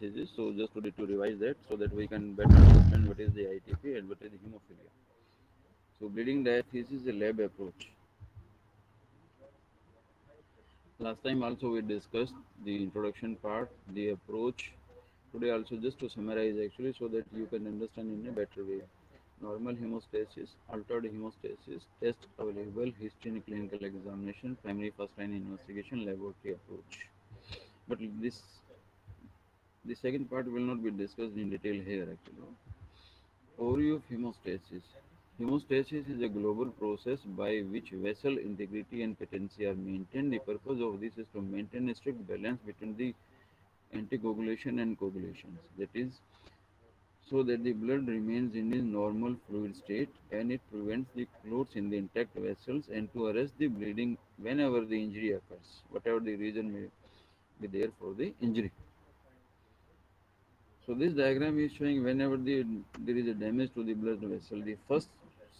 thesis. So just to revise that so that we can better understand what is the ITP and what is the hemophilia. So bleeding diathesis is a lab approach. Last time also we discussed the introduction part, the approach. Today also just to summarize actually so that you can understand in a better way. Normal hemostasis, altered hemostasis, test available, history and clinical examination, primary first line investigation, laboratory approach. But the second part will not be discussed in detail here actually. Overview of hemostasis. Hemostasis is a global process by which vessel integrity and patency are maintained. The purpose of this is to maintain a strict balance between the anticoagulation and coagulations. That is, so that the blood remains in its normal fluid state and it prevents the clots in the intact vessels and to arrest the bleeding whenever the injury occurs, whatever the reason may be there for the injury. So this diagram is showing whenever there is a damage to the blood vessel, the first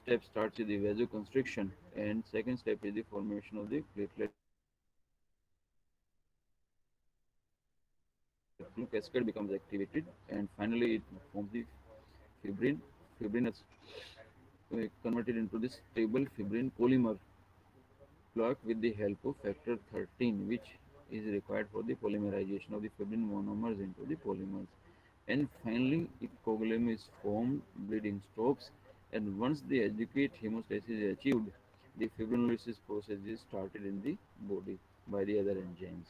step starts with the vasoconstriction and second step is the formation of the platelet flow cascade becomes activated and finally it forms the fibrin. Fibrin is converted into this stable fibrin polymer block with the help of factor 13 which is required for the polymerization of the fibrin monomers into the polymers. And finally, if coagulum is formed, bleeding stops, and once the adequate hemostasis is achieved, the fibrinolysis process is started in the body by the other enzymes.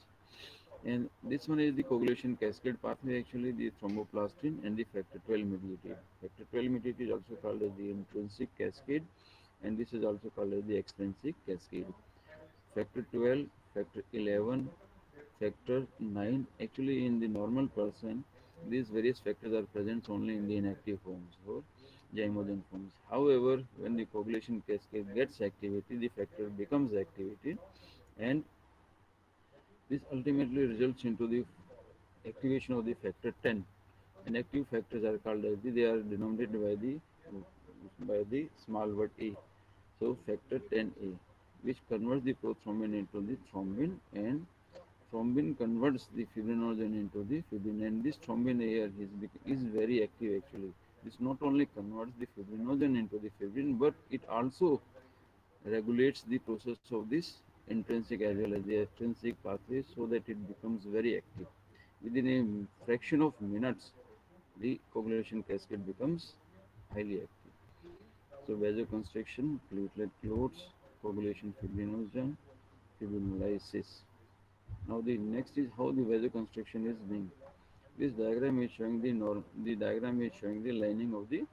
And this one is the coagulation cascade pathway, actually the thromboplastin and the factor 12 mediated. Factor 12 mediated is also called as the intrinsic cascade, and this is also called as the extrinsic cascade. Factor 12, factor 11, factor 9. Actually, in the normal person, these various factors are present only in the inactive forms or zymogen forms. However, when the coagulation cascade gets activated, the factor becomes activated, and this ultimately results into the activation of the factor 10. And active factors are called as they are denominated by the small word a. So factor 10a, which converts the prothrombin into the thrombin, and thrombin converts the fibrinogen into the fibrin, and this thrombin here is very active actually. This not only converts the fibrinogen into the fibrin, but it also regulates the process of this intrinsic as well as the extrinsic pathway so that it becomes very active. Within a fraction of minutes, the coagulation cascade becomes highly active. So vasoconstriction, platelet clots, coagulation fibrinogen, fibrinolysis. Now the next is how the vasoconstriction is being. This diagram is showing the diagram is showing the lining of the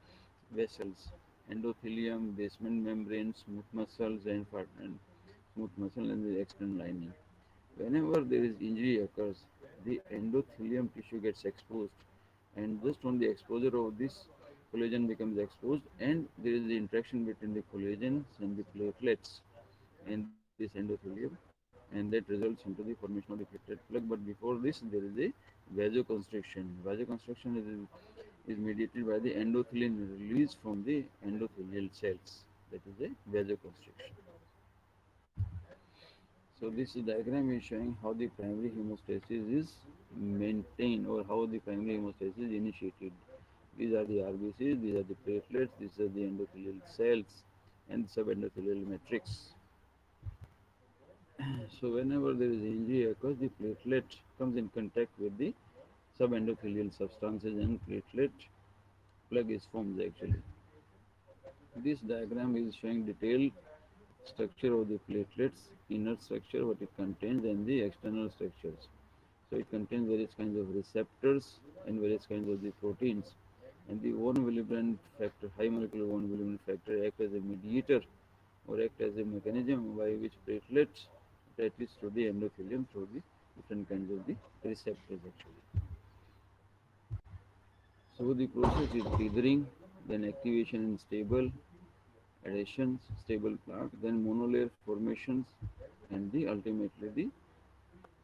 vessels, endothelium, basement membrane, smooth muscles, and smooth muscle and the external lining. Whenever there is injury occurs, the endothelium tissue gets exposed, and just on the exposure of this, collagen becomes exposed, and there is the interaction between the collagen and the platelets and this endothelium, and that results into the formation of the platelet plug. But before this, there is a vasoconstriction. Vasoconstriction is mediated by the endothelin release from the endothelial cells. That is a vasoconstriction. So this diagram is showing how the primary hemostasis is maintained or how the primary hemostasis is initiated. These are the RBCs, these are the platelets, these are the endothelial cells and subendothelial matrix. So whenever there is injury occurs, the platelet comes in contact with the subendothelial substances and platelet plug is formed actually. This diagram is showing detailed structure of the platelets, inner structure, what it contains, and the external structures. So it contains various kinds of receptors and various kinds of the proteins. And the von Willebrand factor, high molecular von Willebrand factor, act as a mediator or act as a mechanism by which platelets attaches to the endothelium through the different kinds of the receptors actually. So the process is tethering, then activation in stable, adhesions, stable plaque, then monolayer formations, and the ultimately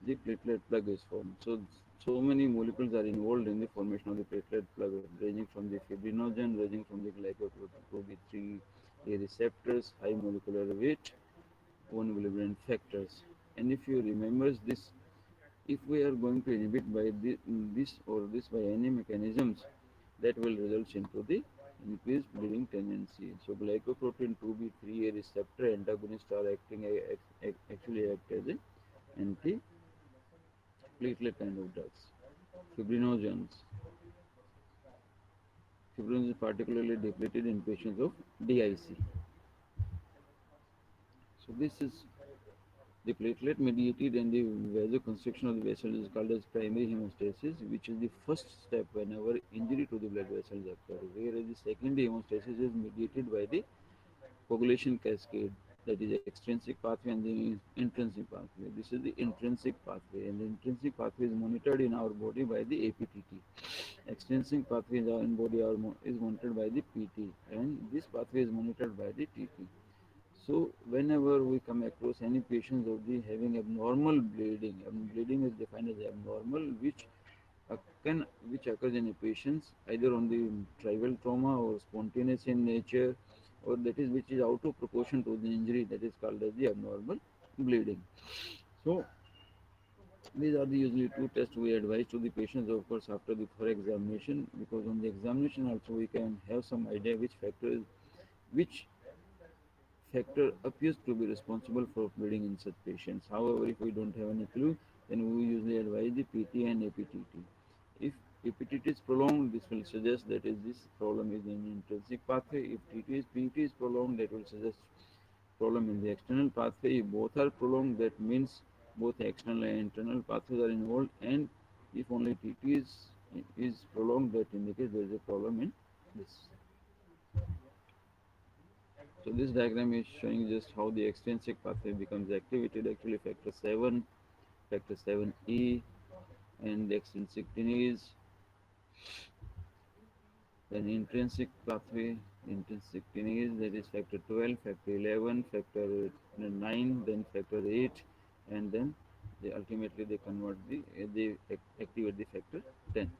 the platelet plug is formed. So many molecules are involved in the formation of the platelet plug, ranging from the fibrinogen, ranging from the glycoprotein 3 A receptors, high molecular weight, von Willebrand factors. And if you remember this If we are going to inhibit by this or this by any mechanisms, that will result into the increased bleeding tendency. So glycoprotein 2b3 receptor antagonists are actually act as a anti-platelet kind of drugs. Fibrinogens. Fibrinogen is particularly depleted in patients of DIC. So this is the platelet mediated and the vasoconstriction of the vessels is called as primary hemostasis, which is the first step whenever injury to the blood vessels occur. Whereas the secondary hemostasis is mediated by the coagulation cascade, that is extrinsic pathway and the intrinsic pathway. This is the intrinsic pathway, and the intrinsic pathway is monitored in our body by the APTT. Extrinsic pathway in body is monitored by the PT, and this pathway is monitored by the TT. So whenever we come across any patients of the having abnormal bleeding, bleeding is defined as abnormal, which occurs in a patients either on the trivial trauma or spontaneous in nature, or that is which is out of proportion to the injury, that is called as the abnormal bleeding. So these are the usually two tests we advise to the patients, of course, after the thorough examination, because on the examination also we can have some idea which factor appears to be responsible for bleeding in such patients. However, if we don't have any clue, then we usually advise the PT and APTT. If APTT is prolonged, this will suggest that this problem is in intrinsic pathway. If PT is prolonged, that will suggest problem in the external pathway. If both are prolonged, that means both external and internal pathways are involved. And if only is prolonged, that indicates there is a problem in this. So this diagram is showing just how the extrinsic pathway becomes activated. Actually, factor 7E, and the extrinsic kinase. Then intrinsic kinase, that is factor 12, factor 11, factor 9, then factor 8, and then ultimately they activate the factor 10.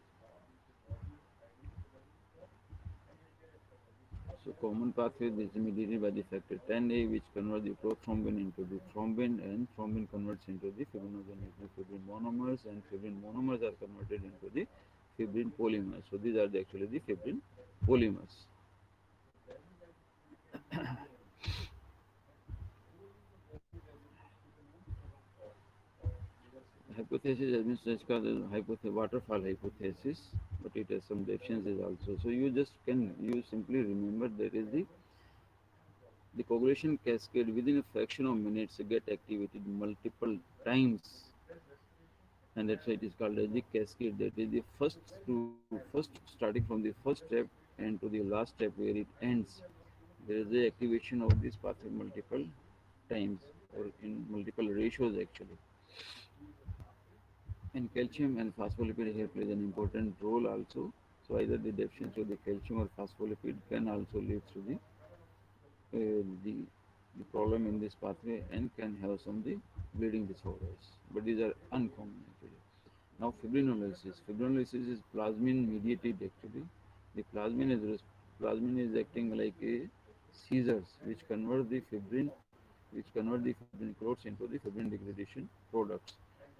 So common pathway is mediated by the factor 10A, which converts the prothrombin into the thrombin, and thrombin converts into the fibrinogen into fibrin monomers, and fibrin monomers are converted into the fibrin polymers. So these are actually the fibrin polymers. Hypothesis has been such called waterfall hypothesis, but it has some deficiencies also. So you simply remember there is the coagulation cascade within a fraction of minutes get activated multiple times, and that's why it is called as the cascade. That is the first starting from the first step and to the last step where it ends. There is the activation of this pathway multiple times or in multiple ratios actually. And calcium and phospholipid here plays an important role also. So either the deficiency of the calcium or phospholipid can also lead to uh, the the problem in this pathway and can have some the bleeding disorders. But these are uncommon actually. Now fibrinolysis. Fibrinolysis is plasmin mediated actually. The plasmin is acting like a scissors which convert the fibrin clots into the fibrin degradation products.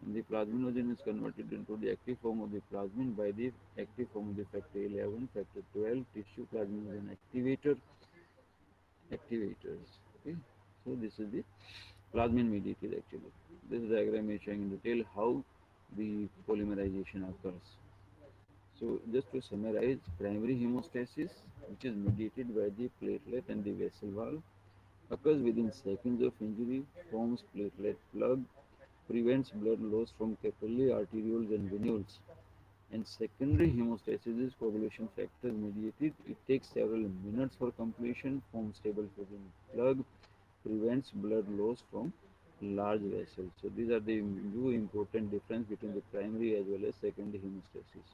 And the plasminogen is converted into the active form of the plasmin by the active form of the factor 11, factor 12, tissue plasminogen activators. Okay, so this is the plasmin mediated actually. This diagram is showing in detail how the polymerization occurs. So just to summarize, primary hemostasis, which is mediated by the platelet and the vessel wall, occurs within seconds of injury, forms platelet plug, prevents blood loss from capillary arterioles and venules. And secondary hemostasis is coagulation factor mediated. It takes several minutes for completion, forms stable fibrin plug, prevents blood loss from large vessels. So these are the two important difference between the primary as well as secondary hemostasis.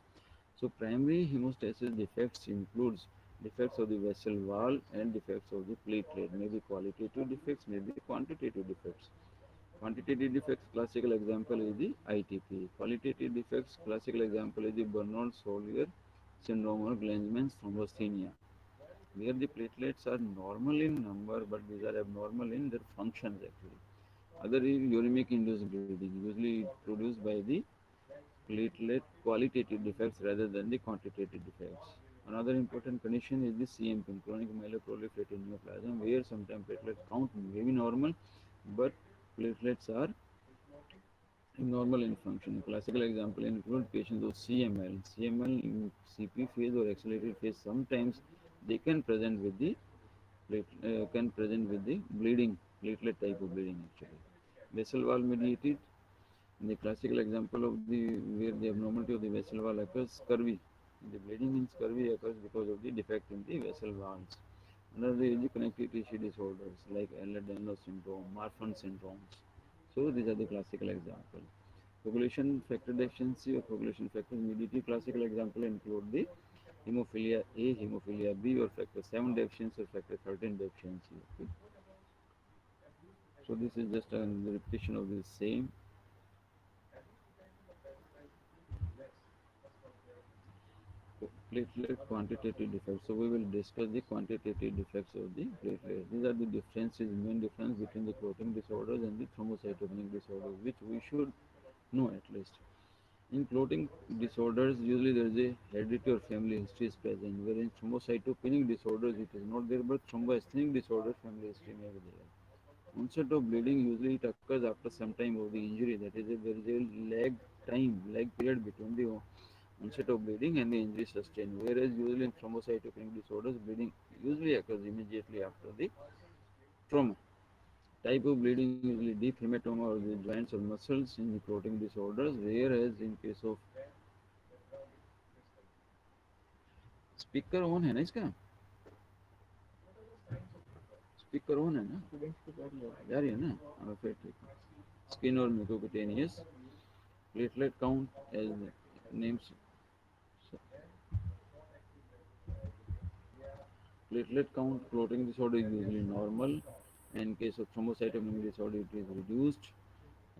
So primary hemostasis defects includes defects of the vessel wall and defects of the platelet, maybe qualitative defects, maybe quantitative defects. Quantitative defects, classical example is the ITP. Qualitative defects, classical example is the Bernard-Soulier syndrome or Glanzmann's thrombocythemia, where the platelets are normal in number, but these are abnormal in their functions actually. Other is uremic induced bleeding, usually produced by the platelet qualitative defects rather than the quantitative defects. Another important condition is the CMP, chronic myeloproliferative neoplasm, where sometimes platelet count may be normal, but platelets are abnormal in function. Classical example include patients with CML. CML in CP phase or accelerated phase, sometimes they can present with the bleeding, platelet type of bleeding actually. Vessel wall mediated, the classical example of the where the abnormality of the vessel wall occurs, scurvy. The bleeding in scurvy occurs because of the defect in the vessel walls. Another is the connective tissue disorders like Ehlers-Danlos syndrome, Marfan syndromes. So these are the classical examples. Coagulation factor deficiency or coagulation factor mediated classical example include the hemophilia A, hemophilia B, or factor 7 deficiency or factor 13 deficiency. Okay. So this is just a repetition of the same. Platelet quantitative defects. So we will discuss the quantitative defects of the platelets. These are the differences, main difference between the clotting disorders and the thrombocytopenic disorders, which we should know at least. In clotting disorders, usually there is a hereditary or family history is present, where in thrombocytopenic disorders it is not there, but thromboasthenic disorders family history may be there. Onset of bleeding usually it occurs after some time of the injury, that is, there is a lag period between the onset of bleeding and the injury sustained, whereas usually in thrombocytopenic disorders, bleeding usually occurs immediately after the trauma. Type of bleeding usually deep hematoma or the joints or muscles in the clotting disorders, whereas in case of speaker on है ना इसका speaker on है ना जा रही है ना हाँ फिर ठीक है स्किन और mucocutaneous platelet count as names platelet count clotting disorder is usually normal. In case of thrombocytopenic disorder, it is reduced.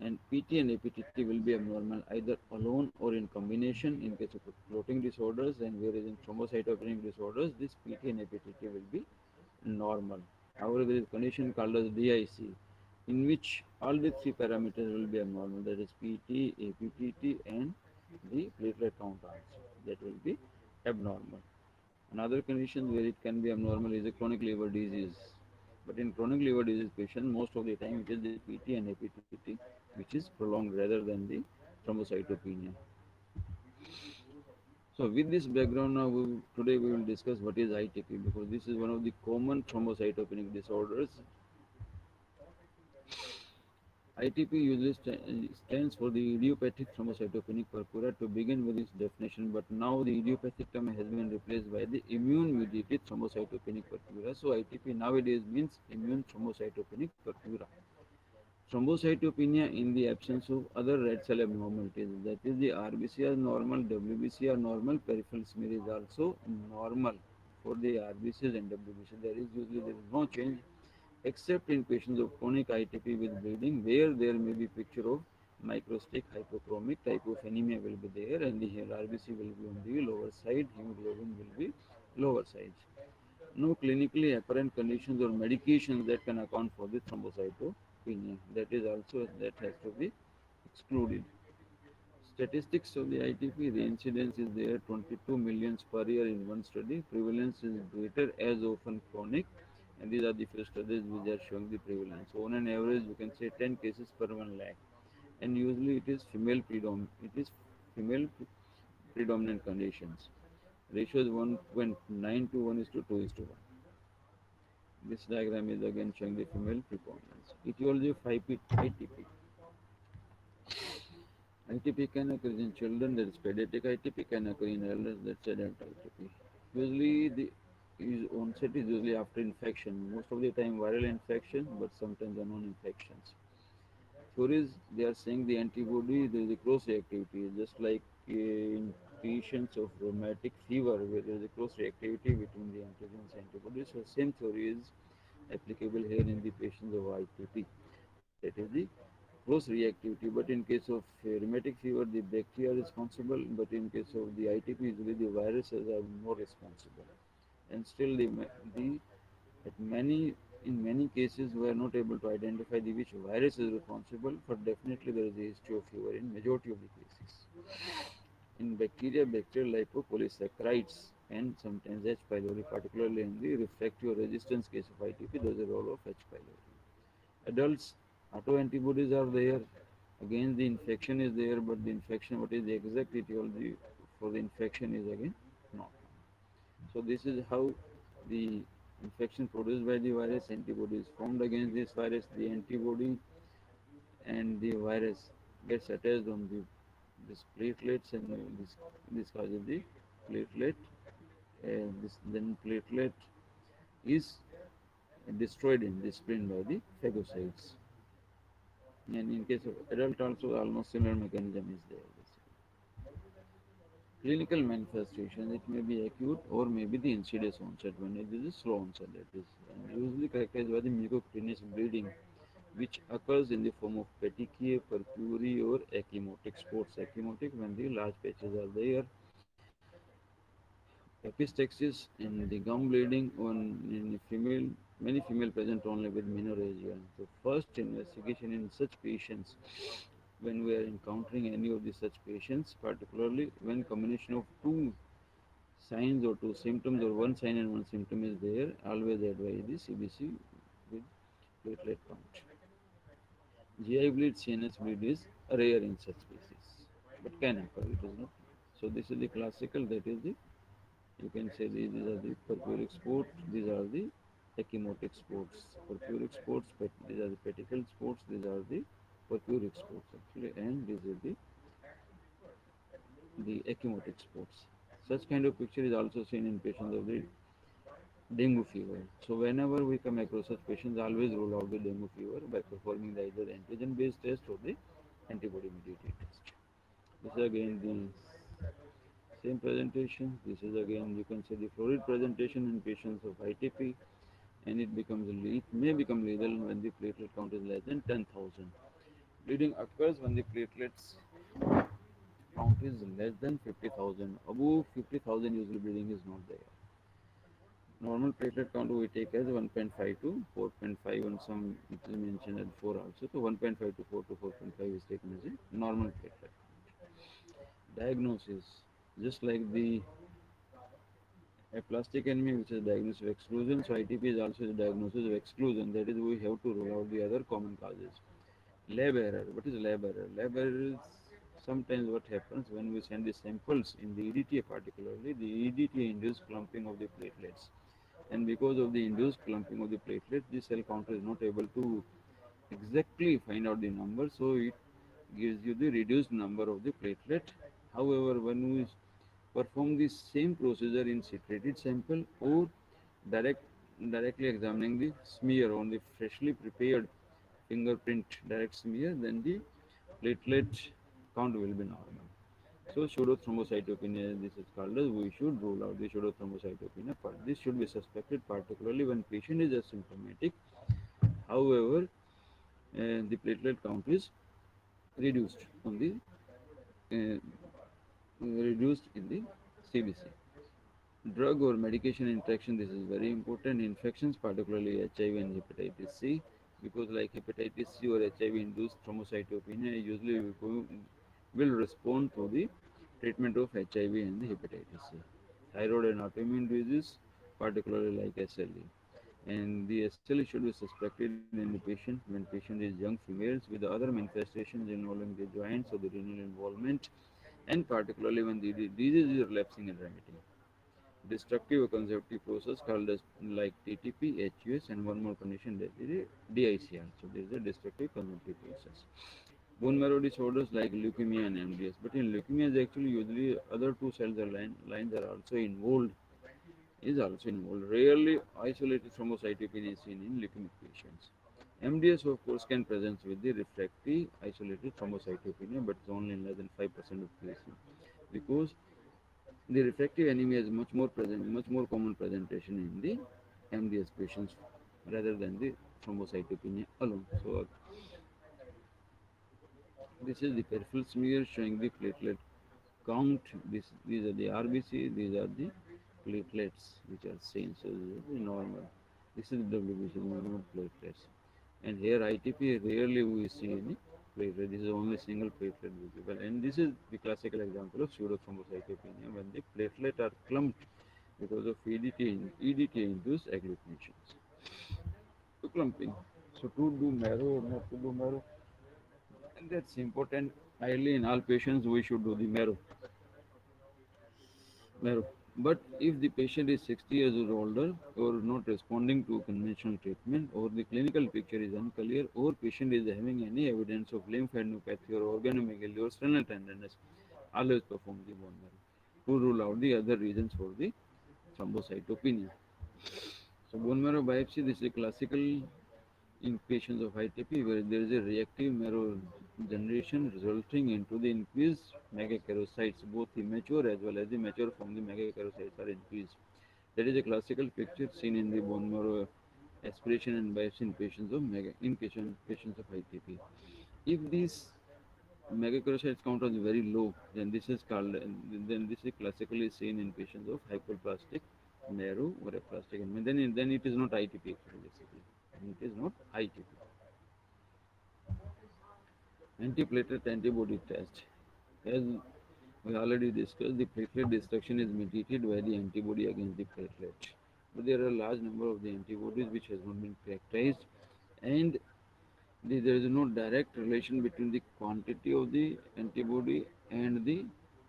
And PT and APTT will be abnormal either alone or in combination in case of clotting disorders, and whereas in thrombocytopenic disorders, this PT and APTT will be normal. However, there is a condition called as DIC, in which all the three parameters will be abnormal, that is PT, APTT, and the platelet count also. That will be abnormal. Another condition where it can be abnormal is a chronic liver disease. But in chronic liver disease patient, most of the time it is the PT and APTT which is prolonged rather than the thrombocytopenia. So with this background now, today we will discuss what is ITP, because this is one of the common thrombocytopenic disorders. ITP usually stands for the idiopathic thrombocytopenic purpura to begin with its definition, but now the idiopathic term has been replaced by the immune-mediated thrombocytopenic purpura. So ITP nowadays means immune thrombocytopenic purpura. Thrombocytopenia in the absence of other red cell abnormalities, that is the RBC are normal, WBC are normal, peripheral smear is also normal for the RBCs and WBC. There is no change except in patients of chronic ITP with bleeding, where there may be picture of microstic hypochromic type of anemia will be there, and the RBC will be on the lower side, hemoglobin will be lower side. No clinically apparent conditions or medications that can account for the thrombocytopenia. That is also that has to be excluded. Statistics of the ITP, the incidence is there 22 millions per year in one study. Prevalence is greater as often chronic, and these are the few studies which are showing the prevalence. So on an average, you can say 10 cases per 1 lakh, and usually it is female predominant. It is female predominant conditions. Ratio is 1.9 to 1 is to 2 is to 1. This diagram is again showing the female preponderance. Etiology of ITP. ITP can occur in children, that is pediatric ITP, can occur in elders, that's adult ITP. Usually the onset is usually after infection, most of the time viral infection, but sometimes unknown infections. Theories, they are saying the antibody, there is a cross reactivity, just like in patients of rheumatic fever, where there is a cross reactivity between the antigens and antibodies. So same theory is applicable here in the patients of ITP. That is the cross reactivity. But in case of rheumatic fever, the bacteria are responsible. But in case of the ITP, usually the viruses are more responsible. And still, the at many In many cases, we are not able to identify the which virus is responsible, but definitely there is a history of fever in majority of the cases. In bacteria, bacterial lipopolysaccharides and sometimes H. pylori, particularly in the refractory or resistance case of ITP, there is a role of H. pylori. Adults, autoantibodies are there. Again, the infection is there, but the infection, what is the exact etiology for the infection is again not known. So this is how the infection produced by the virus, antibody is formed against this virus, the antibody and the virus gets attached on the this platelets and this causes the platelet this then platelet is destroyed in the spleen by the phagocytes, and in case of adult also almost similar mechanism is there. Clinical manifestations, it may be acute or maybe the insidious onset when it is a slow onset, that is usually characterized by the mucocutaneous bleeding which occurs in the form of petechiae, purpura or ecchymotic spots. Ecchymotic when the large patches are there. Epistaxis and the gum bleeding on in female, many female present only with menorrhagia. So first investigation in such patients, when we are encountering any of the such patients, particularly when combination of two signs or two symptoms or one sign and one symptom is there, always advise the CBC with platelet count. GI bleed, CNS bleed is rare in such cases, but can occur. It is not. So this is the classical. That is the, you can say these are the purpuric spots. These are the ecchymotic spots. Purpuric spots. These are the petechial spots. These are the purpuric spots actually, and this is the ecchymotic spots. Such kind of picture is also seen in patients of the dengue fever. So whenever we come across such patients, always rule out the dengue fever by performing the either antigen-based test or the antibody-mediated test. This is again the same presentation. This is again, you can say, the florid presentation in patients of ITP, and it may become lethal when the platelet count is less than 10,000. Bleeding occurs when the platelets count is less than 50,000. Above 50,000, usually bleeding is not there. Normal platelet count we take as 1.5 to 4.5, and some it is mentioned at 4 also. So 1.5 to 4 to 4.5 is taken as a normal platelet count. Diagnosis, just like the aplastic anemia, which is diagnosis of exclusion, so ITP is also the diagnosis of exclusion. That is, we have to rule out the other common causes. Lab error. What is lab error? Lab error is sometimes what happens when we send the samples in the EDTA, particularly the EDTA induced clumping of the platelets, and because of the induced clumping of the platelets, the cell counter is not able to exactly find out the number, so it gives you the reduced number of the platelet. However, when we perform the same procedure in secreted sample or direct directly examining the smear on the freshly prepared fingerprint direct smear, then the platelet count will be normal. So pseudothrombocytopenia, this is called as, we should rule out the pseudothrombocytopenia, but this should be suspected particularly when patient is asymptomatic. However, the platelet count is reduced on the uh, reduced in the CBC. Drug or medication interaction, this is very important. Infections, particularly HIV and hepatitis C, because like hepatitis C or HIV induced thrombocytopenia usually will respond to the treatment of HIV and the hepatitis C. Thyroid and autoimmune diseases, particularly like SLE. And the SLE should be suspected in the patient when patient is young females with the other manifestations involving the joints or the renal involvement, and particularly when the disease is relapsing and remitting. Destructive or conservative process called as like TTP, HUS, and one more condition, that is DICR. So this is a destructive conservative process. Bone marrow disorders like leukemia and MDS, but in leukemia actually usually other two cells are lines are also involved, is also involved. Rarely isolated thrombocytopenia is seen in leukemic patients. MDS of course can present with the refractory isolated thrombocytopenia, but it's only in less than 5% of cases, because the refractive anemia is much more common presentation in the MDS patients rather than the thrombocytopenia alone. So this is the peripheral smear showing the platelet count. These are the RBC. These are the platelets which are seen. So this is the normal. This is WBC, minimum platelets. And here ITP rarely we see any platelet. This is only single platelet visible. And this is the classical example of pseudothrombocytopenia when the platelet are clumped because of EDTA induced agglutinations. So clumping. So to do marrow or not to do marrow, and that's important. Ideally, in all patients, we should do the marrow. But if the patient is 60 years or older, or not responding to conventional treatment, or the clinical picture is unclear, or patient is having any evidence of lymphadenopathy or organomegaly or renal tenderness, always perform the bone marrow to rule out the other reasons for the thrombocytopenia. So bone marrow biopsy, this is a classical in patients of ITP where there is a reactive marrow generation resulting into the increased megakaryocytes, both immature as well as the mature form the megakaryocytes are increased. That is a classical picture seen in the bone marrow aspiration and biopsy in patients of patients of ITP. If these megakaryocytes count is very low, then this is called then this is classically seen in patients of hyperplastic marrow or aplastic anemia. Then it is not ITP actually basically. It is not ITP. Antiplatelet antibody test. As we already discussed, the platelet destruction is mediated by the antibody against the platelet. But there are a large number of the antibodies which has not been characterized, and there is no direct relation between the quantity of the antibody and the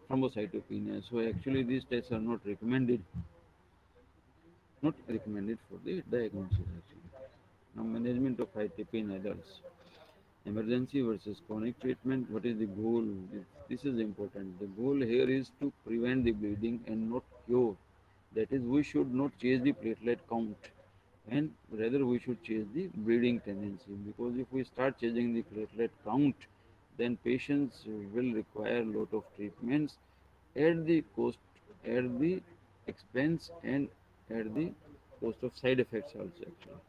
thrombocytopenia. So actually, these tests are not recommended for the diagnosis actually. Now, management of ITP in adults. Emergency versus chronic treatment. What is the goal? This is important. The goal here is to prevent the bleeding and not cure. That is, we should not change the platelet count, and rather we should change the bleeding tendency, because if we start changing the platelet count, then patients will require a lot of treatments at the cost, at the expense, and at the cost of side effects also actually.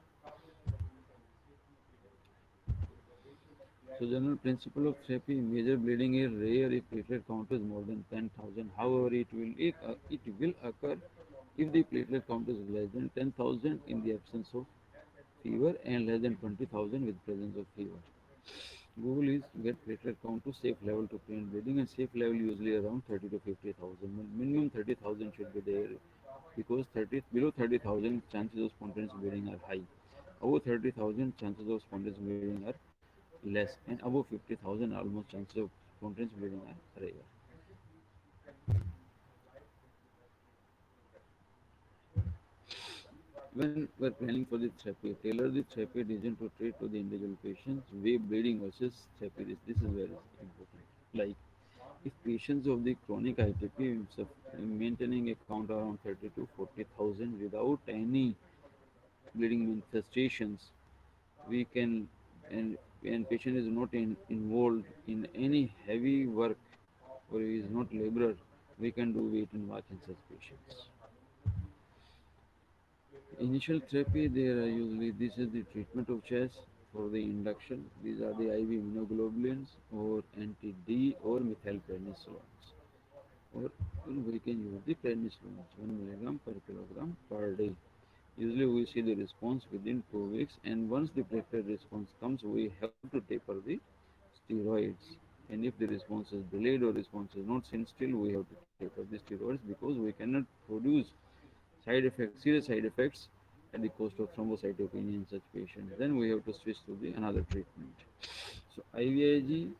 So general principle of therapy, major bleeding is rare if platelet count is more than 10,000. However, it will occur if the platelet count is less than 10,000 in the absence of fever and less than 20,000 with presence of fever. Goal is to get platelet count to safe level to prevent bleeding, and safe level usually around 30 to 50,000. Minimum 30,000 should be there, because below 30,000 chances of spontaneous bleeding are high. Above 30,000 chances of spontaneous bleeding are less, and above 50,000 almost chances of spontaneous bleeding are rare. When we're planning for the therapy, tailor the therapy designed to treat to the individual patients. Way bleeding versus therapy risk. This is very important. Like if patients of the chronic ITP maintaining a count around 30 to 40,000 without any bleeding manifestations, we can, and patient is not involved in any heavy work or is not laborer, we can do wait and watch in such patients. Initial therapy, there are usually this is the treatment of chest for the induction. These are the IV immunoglobulins or anti-D or methylprednisolones. Or we can use the prednisolone 1 milligram per kilogram per day. Usually we see the response within 2 weeks, and once the platelet response comes, we have to taper the steroids. And if the response is delayed or response is not seen, still we have to taper the steroids, because we cannot produce serious side effects at the cost of thrombocytopenia in such patients. Then we have to switch to the another treatment. So IVIG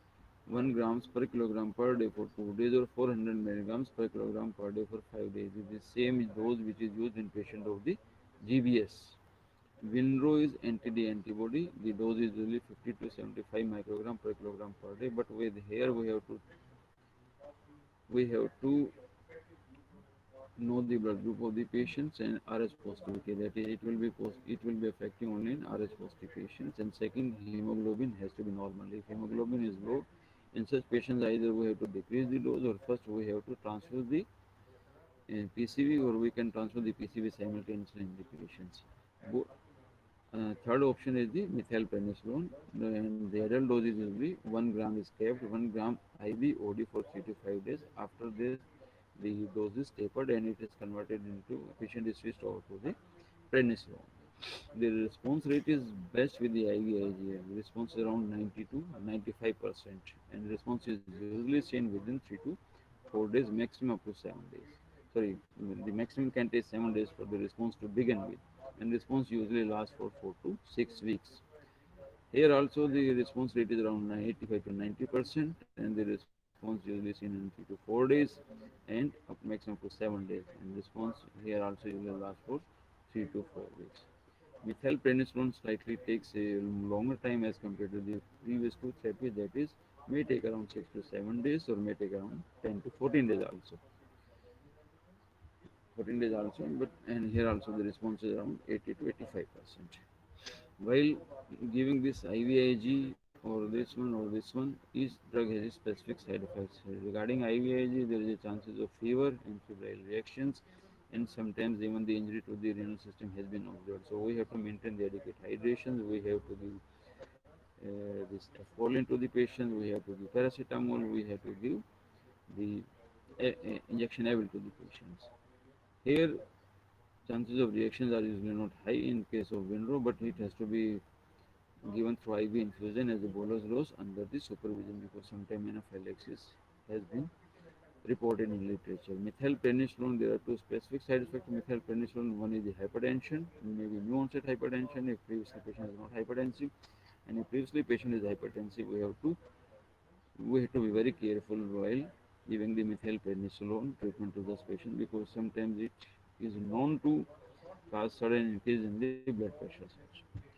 1 grams per kilogram per day for 2 days, or 400 milligrams per kilogram per day for 5 days is the same dose which is used in patient of the GBS. Winro is anti-D antibody. The dose is usually 50 to 75 microgram per kilogram per day. But with here we have to know the blood group of the patients and RH positivity. That is, it will be affecting only in RH positive patients. And second, hemoglobin has to be normal. If hemoglobin is low, in such patients either we have to decrease the dose, or first we have to transfer the PCV, or we can transfer the PCV simultaneously in the patients. Third option is the methylprednisolone, and the adult dose is usually 1 gram is kept, 1 gram IV OD for 3 to 5 days. After this, the dose is tapered and it is converted into, patient is switched over to the prednisolone. The response rate is best with the IVIG. Response is around 90 to 95%, and response is usually seen within 3 to 4 days, maximum up to 7 days. Sorry, the maximum can take 7 days for the response to begin with, and response usually lasts for 4 to 6 weeks. Here also the response rate is around 85 to 90%, and the response usually seen in 3 to 4 days, and up maximum to 7 days. And response here also usually lasts for 3 to 4 weeks. Methylprednisolone slightly takes a longer time as compared to the previous two therapies, that is, may take around 6 to 7 days or may take around 10 to 14 days also. 14 days also, but and here also the response is around 80 to 85%. While giving this IVIG or this one, each drug has its specific side effects. Regarding IVIG, there is a chances of fever and febrile reactions, and sometimes even the injury to the renal system has been observed. So we have to maintain the adequate hydration. We have to give this Efforlin to the patient. We have to give paracetamol. We have to give the injection able to the patients. Here, chances of reactions are usually not high in case of Winro, but it has to be given through IV infusion as a bolus dose under the supervision, because sometimes anaphylaxis has been reported in literature. Methylprednisolone, there are two specific side effects of methylprednisolone. One is the hypertension, maybe new onset hypertension if previously patient is not hypertensive, and if previously patient is hypertensive, we have to be very careful while giving the methylprednisolone treatment to this patient, because sometimes it is known to cause sudden increase in the blood pressure.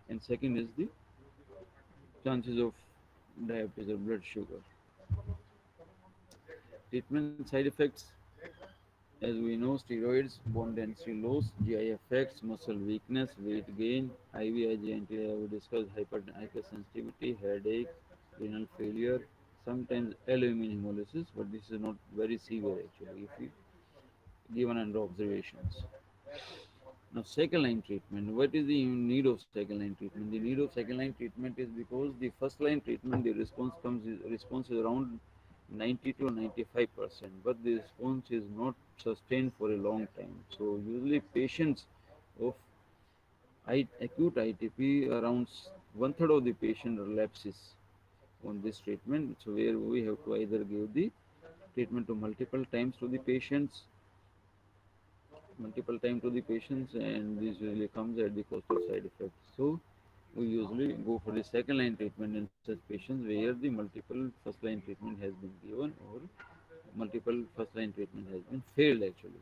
And second is the chances of diabetes or blood sugar. Treatment side effects, as we know, steroids, bone density loss, GI effects, muscle weakness, weight gain, IVIG anti, we discussed hypersensitivity, headache, renal failure, sometimes albumin hemolysis, but this is not very severe actually if we given under observations. Now, second line treatment. What is the need of second line treatment? The need of second line treatment is because the first line treatment, the response is around 90 to 95%, but the response is not sustained for a long time. So usually patients of acute ITP, around one third of the patient relapses on this treatment. So where we have to either give the treatment to multiple time to the patients, and this usually comes at the cost of side effects. So we usually go for the second line treatment in such patients where the multiple first line treatment has been given or multiple first line treatment has been failed actually.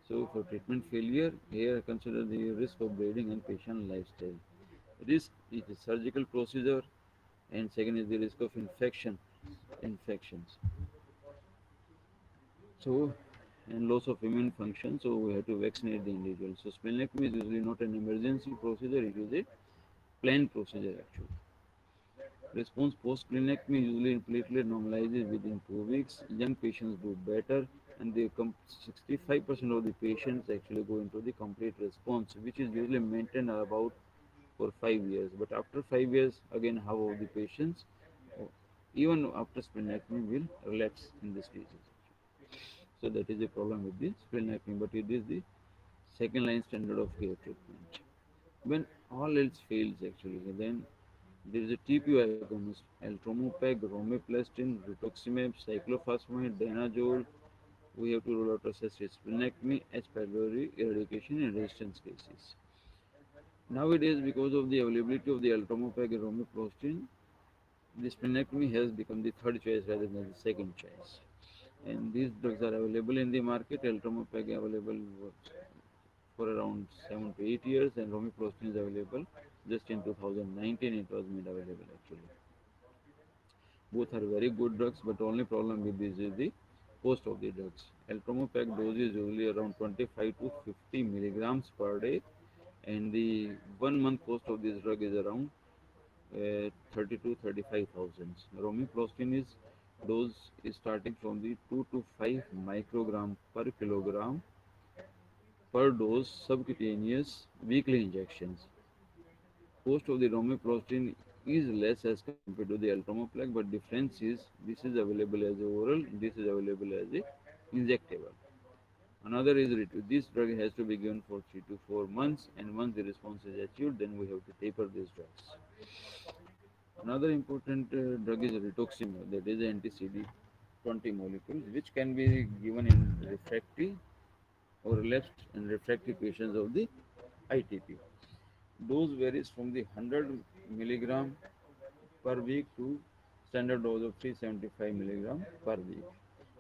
So for treatment failure, here consider the risk of bleeding and patient lifestyle. Risk is a surgical procedure, and second is the risk of infections. So, and loss of immune function, so we have to vaccinate the individual. So splenectomy is usually not an emergency procedure, it is a planned procedure actually. Response post splenectomy, usually platelet normalizes within 2 weeks. Young patients do better, and 65% of the patients actually go into the complete response, which is usually maintained about for 5 years. But after 5 years, again, half of the patients, uh, even after splenectomy, will relapse in this disease. So that is the problem with the splenectomy, but it is the second line standard of care treatment. When all else fails actually, then there is a TPO agonist, eltromopag, romiplastin, rituximab, cyclophosphamide, danazol. We have to rule out associated splenectomy, H. pylori eradication in resistance cases. Nowadays, because of the availability of the eltromopag and romiplastin, the splenectomy has become the third choice rather than the second choice. And these drugs are available in the market. Eltromopag available for around 7 to 8 years, and romiplastin is available just in 2019. It was made available actually. Both are very good drugs, but the only problem with this is the cost of the drugs. Eltromopag dose is usually around 25 to 50 milligrams per day, and the 1 month cost of this drug is around 30 to 35,000. Romiplastin is dose is starting from the 2 to 5 microgram per kilogram per dose subcutaneous weekly injections. Cost of the romiplastin is less as compared to the eltromopag, but difference is this is available as a oral, this is available as a injectable. Another is this drug has to be given for 3 to 4 months, and once the response is achieved, then we have to taper these drugs. Another important drug is rituximab, that is anti-CD20 molecule, which can be given in refractory or relapsed and refractory patients of the ITP. Dose varies from the 100 milligram per week to standard dose of 375 milligram per week.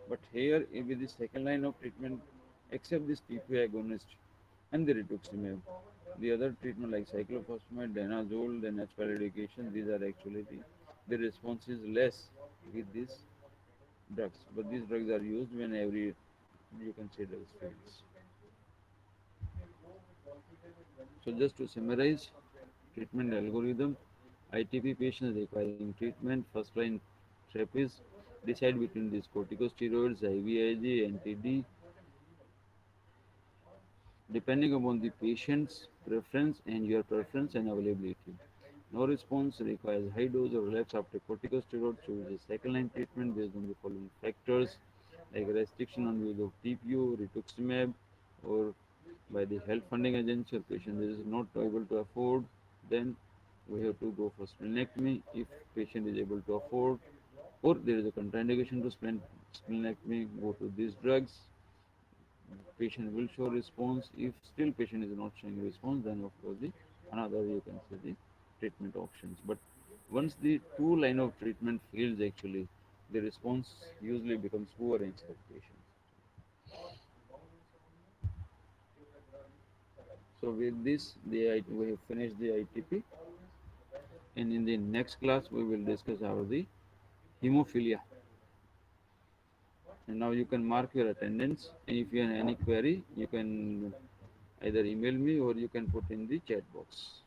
But here, with the second line of treatment, except this TPO agonist and the rituximab, the other treatment like cyclophosphamide, danazole, then H. pylorication, these are actually the response is less with these drugs. But these drugs are used when every you can say drugs fails. So just to summarize, treatment algorithm, ITP patients requiring treatment, first line therapies, decide between these corticosteroids, IVIG, NTD, depending upon the patient's preference and your preference and availability. No response requires high dose or relapse after corticosteroid. Choose a second line treatment based on the following factors like restriction on use of TPO, rituximab, or by the health funding agency or patient is not able to afford, then we have to go for splenectomy. If patient is able to afford or there is a contraindication to splenectomy, go to these drugs. Patient will show response. If still patient is not showing response, then of course the another you can say the treatment options. But once the two line of treatment fails, actually the response usually becomes poor in such patients. So with this, we have finished the ITP, and in the next class we will discuss about the hemophilia. And now you can mark your attendance, and if you have any query, you can either email me or you can put in the chat box.